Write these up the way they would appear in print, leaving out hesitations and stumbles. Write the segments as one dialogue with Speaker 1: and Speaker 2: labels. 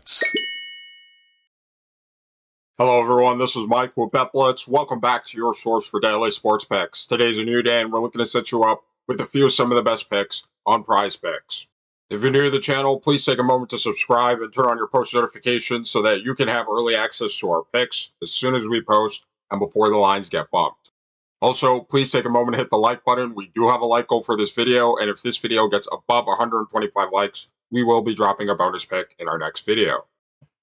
Speaker 1: BetBlitz.
Speaker 2: Hello everyone, this is Mike with BetBlitz. Welcome back to your source for daily sports picks. Today's a new day and we're looking to set you up with some of the best picks on PrizePicks. If you're new to the channel, please take a moment to subscribe and turn on your post notifications so that you can have early access to our picks as soon as we post and before the lines get bumped. Also, please take a moment to hit the like button. We do have a like goal for this video, and if this video gets above 125 likes, we will be dropping a bonus pick in our next video.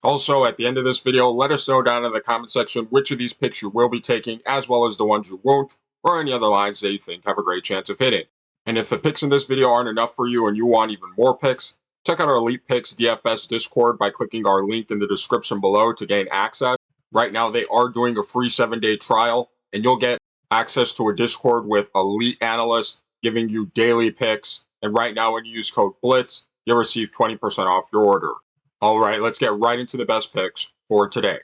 Speaker 2: Also, at the end of this video, let us know down in the comment section which of these picks you will be taking, as well as the ones you won't, or any other lines that you think have a great chance of hitting. And if the picks in this video aren't enough for you and you want even more picks, check out our Elite Picks DFS Discord by clicking our link in the description below to gain access. Right now, they are doing a free 7-day trial, and you'll get access to a Discord with elite analysts giving you daily picks. And right now, when you use code BLITZ, you'll receive 20% off your order. All right, let's get right into the best picks for today.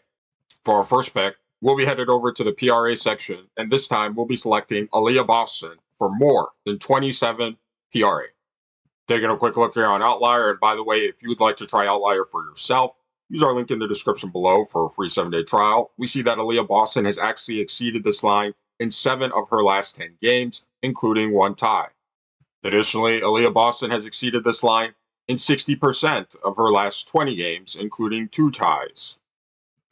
Speaker 2: For our first pick, we'll be headed over to the PRA section, and this time we'll be selecting Aaliyah Boston for more than 27 PRA. Taking a quick look here on Outlier, and by the way, if you would like to try Outlier for yourself, use our link in the description below for a free 7-day trial. We see that Aaliyah Boston has actually exceeded this line in 7 of her last 10 games, including one tie. Additionally, Aaliyah Boston has exceeded this line in 60% of her last 20 games, including 2 ties.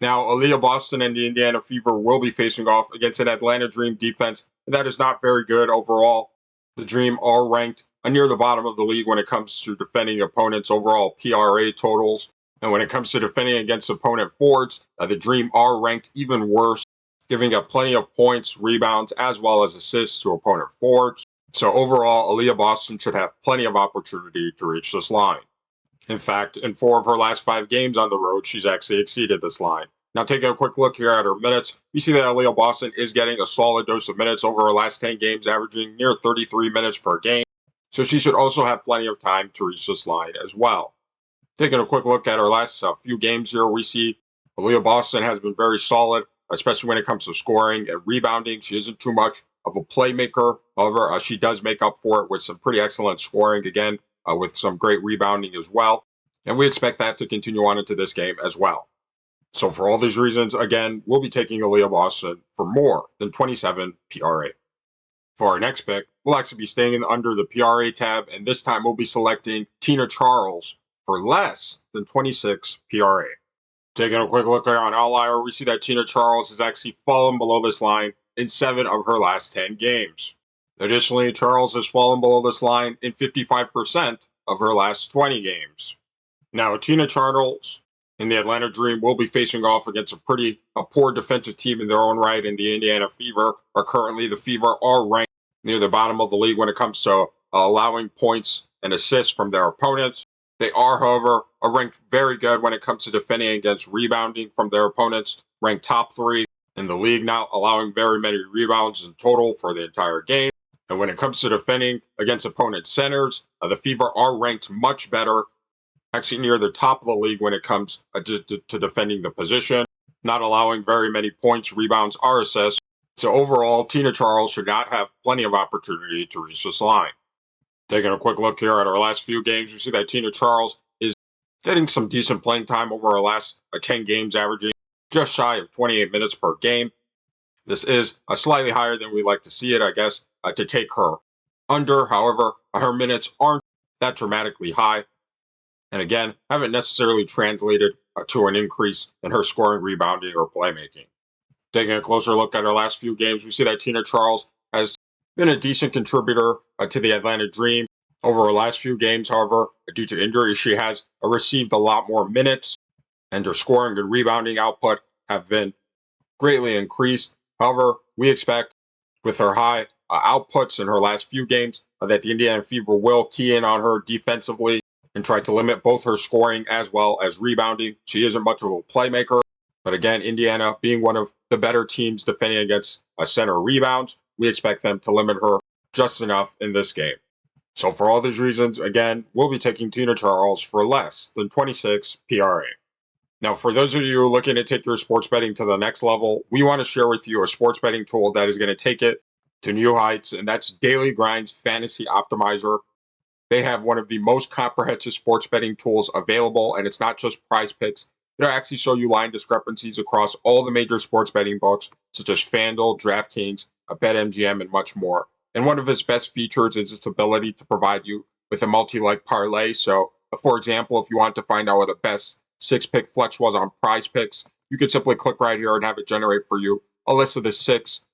Speaker 2: Now, Aaliyah Boston and the Indiana Fever will be facing off against an Atlanta Dream defense that is not very good overall. The Dream are ranked near the bottom of the league when it comes to defending opponents' overall PRA totals. And when it comes to defending against opponent forwards, the Dream are ranked even worse, giving up plenty of points, rebounds, as well as assists to opponent forwards. So overall, Aaliyah Boston should have plenty of opportunity to reach this line. In fact, in 4 of her last 5 games on the road, she's actually exceeded this line. Now, taking a quick look here at her minutes, we see that Aaliyah Boston is getting a solid dose of minutes over her last 10 games, averaging near 33 minutes per game. So she should also have plenty of time to reach this line as well. Taking a quick look at her last few games here, we see Aaliyah Boston has been very solid, especially when it comes to scoring and rebounding. She isn't too much of a playmaker. However, she does make up for it with some pretty excellent scoring, again, with some great rebounding as well. And we expect that to continue on into this game as well. So for all these reasons, again, we'll be taking Aaliyah Boston for more than 27 PRA. For our next pick, we'll actually be staying under the PRA tab, and this time we'll be selecting Tina Charles for less than 26 PRA. Taking a quick look here on Outlier, we see that Tina Charles has actually fallen below this line in 7 of her last 10 games. Additionally, Charles has fallen below this line in 55% of her last 20 games. Now, Tina Charles and the Atlanta Dream will be facing off against a poor defensive team in their own right, and the Indiana Fever the Fever are ranked near the bottom of the league when it comes to allowing points and assists from their opponents. They are, however, ranked very good when it comes to defending against rebounding from their opponents, ranked top 3 in the league, not allowing very many rebounds in total for the entire game. And when it comes to defending against opponent centers, the Fever are ranked much better, actually near the top of the league when it comes to defending the position, not allowing very many points, rebounds, or assists. So overall, Tina Charles should not have plenty of opportunity to reach this line. Taking a quick look here at our last few games, we see that Tina Charles is getting some decent playing time over her last 10 games, averaging just shy of 28 minutes per game. This is slightly higher than we like to see it, I guess, to take her under. However, her minutes aren't that dramatically high, and again, haven't necessarily translated to an increase in her scoring, rebounding, or playmaking. Taking a closer look at her last few games, we see that Tina Charles has been a decent contributor to the Atlanta Dream. Over her last few games, however, due to injury, she has received a lot more minutes, and her scoring and rebounding output have been greatly increased. However, we expect with her high outputs in her last few games that the Indiana Fever will key in on her defensively and try to limit both her scoring as well as rebounding. She isn't much of a playmaker, but again, Indiana being one of the better teams defending against center rebounds, we expect them to limit her just enough in this game. So for all these reasons, again, we'll be taking Tina Charles for less than 26 PRA. Now, for those of you looking to take your sports betting to the next level, we want to share with you a sports betting tool that is going to take it to new heights, and that's Daily Grind's Fantasy Optimizer. They have one of the most comprehensive sports betting tools available, and it's not just PrizePicks. It'll actually show you line discrepancies across all the major sports betting books, such as FanDuel, DraftKings, BetMGM, and much more. And one of its best features is its ability to provide you with a multi-leg parlay. So, for example, if you want to find out what the best 6-pick flex was on PrizePicks, you could simply click right here and have it generate for you a list of the 6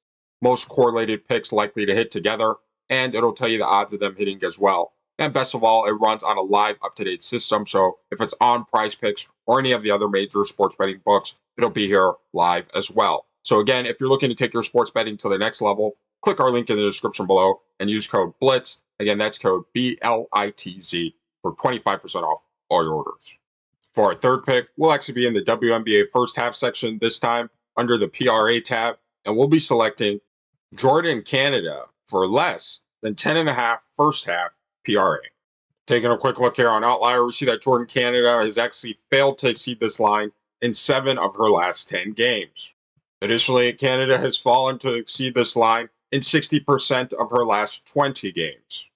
Speaker 2: most correlated picks likely to hit together, and it'll tell you the odds of them hitting as well. And best of all, it runs on a live, up-to-date system, so if it's on PrizePicks or any of the other major sports betting books, it'll be here live as well. So again, if you're looking to take your sports betting to the next level, click our link in the description below and use code BLITZ. Again, that's code BLITZ for 25% off all your orders. For our third pick, we'll actually be in the WNBA first half section this time under the PRA tab, and we'll be selecting Jordan Canada for less than 10.5 first half PRA. Taking a quick look here on Outlier, we see that Jordan Canada has actually failed to exceed this line in 7 of her last 10 games. Additionally, Canada has fallen to exceed this line in 60% of her last 20 games.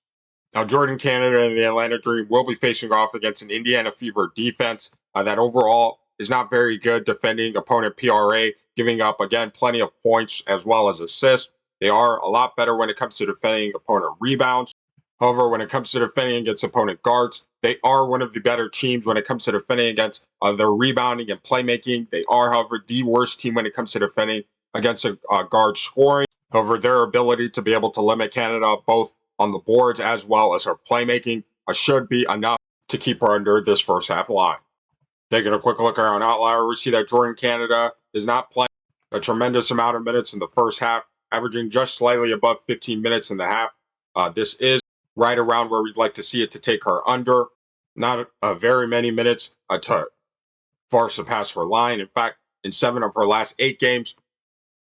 Speaker 2: Now, Jordan Canada and the Atlanta Dream will be facing off against an Indiana Fever defense that overall is not very good defending opponent PRA, giving up, again, plenty of points as well as assists. They are a lot better when it comes to defending opponent rebounds. However, when it comes to defending against opponent guards, they are one of the better teams when it comes to defending against their rebounding and playmaking. They are, however, the worst team when it comes to defending against a guard scoring. However, their ability to be able to limit Canada both on the boards as well as her playmaking should be enough to keep her under this first half line. Taking a quick look around Outlier, we see that Jordan Canada is not playing a tremendous amount of minutes in the first half, averaging just slightly above 15 minutes in the half. This is right around where we'd like to see it to take her under. Not very many minutes to far surpass her line. In fact, in 7 of her last 8 games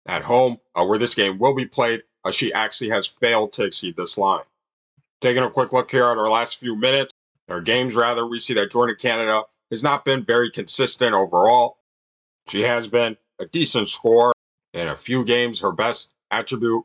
Speaker 2: at home, where this game will be played, she actually has failed to exceed this line. Taking a quick look here at her last few minutes, or games rather, we see that Jordan Canada has not been very consistent overall. She has been a decent scorer in a few games. Her best attribute,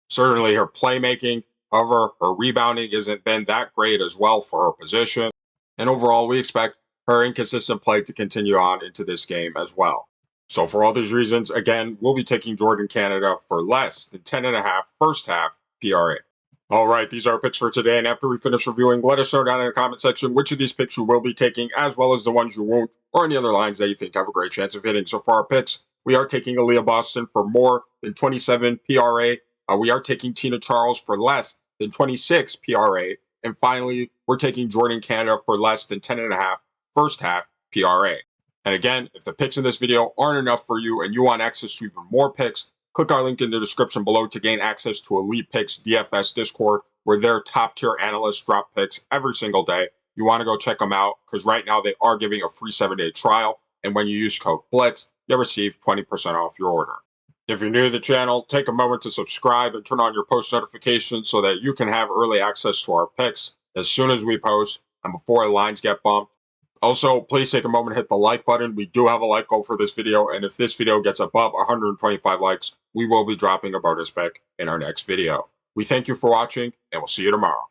Speaker 2: certainly her playmaking. However, her rebounding isn't been that great as well for her position. And overall, we expect her inconsistent play to continue on into this game as well. So for all these reasons, again, we'll be taking Jordan Canada for less than 10.5 first half PRA. All right, these are our picks for today. And after we finish reviewing, let us know down in the comment section which of these picks you will be taking, as well as the ones you won't, or any other lines that you think have a great chance of hitting. So for our picks, we are taking Aaliyah Boston for more than 27 PRA. We are taking Tina Charles for less than 26 PRA. And finally, we're taking Jordan Canada for less than 10.5 first half PRA. And again, if the picks in this video aren't enough for you and you want access to even more picks, click our link in the description below to gain access to Elite Picks DFS Discord, where their top tier analysts drop picks every single day. You want to go check them out because right now they are giving a free 7-day trial. And when you use code BLITZ, you'll receive 20% off your order. If you're new to the channel, take a moment to subscribe and turn on your post notifications so that you can have early access to our picks as soon as we post and before lines get bumped. Also, please take a moment to hit the like button. We do have a like goal for this video, and if this video gets above 125 likes, we will be dropping a bonus pick in our next video. We thank you for watching, and we'll see you tomorrow.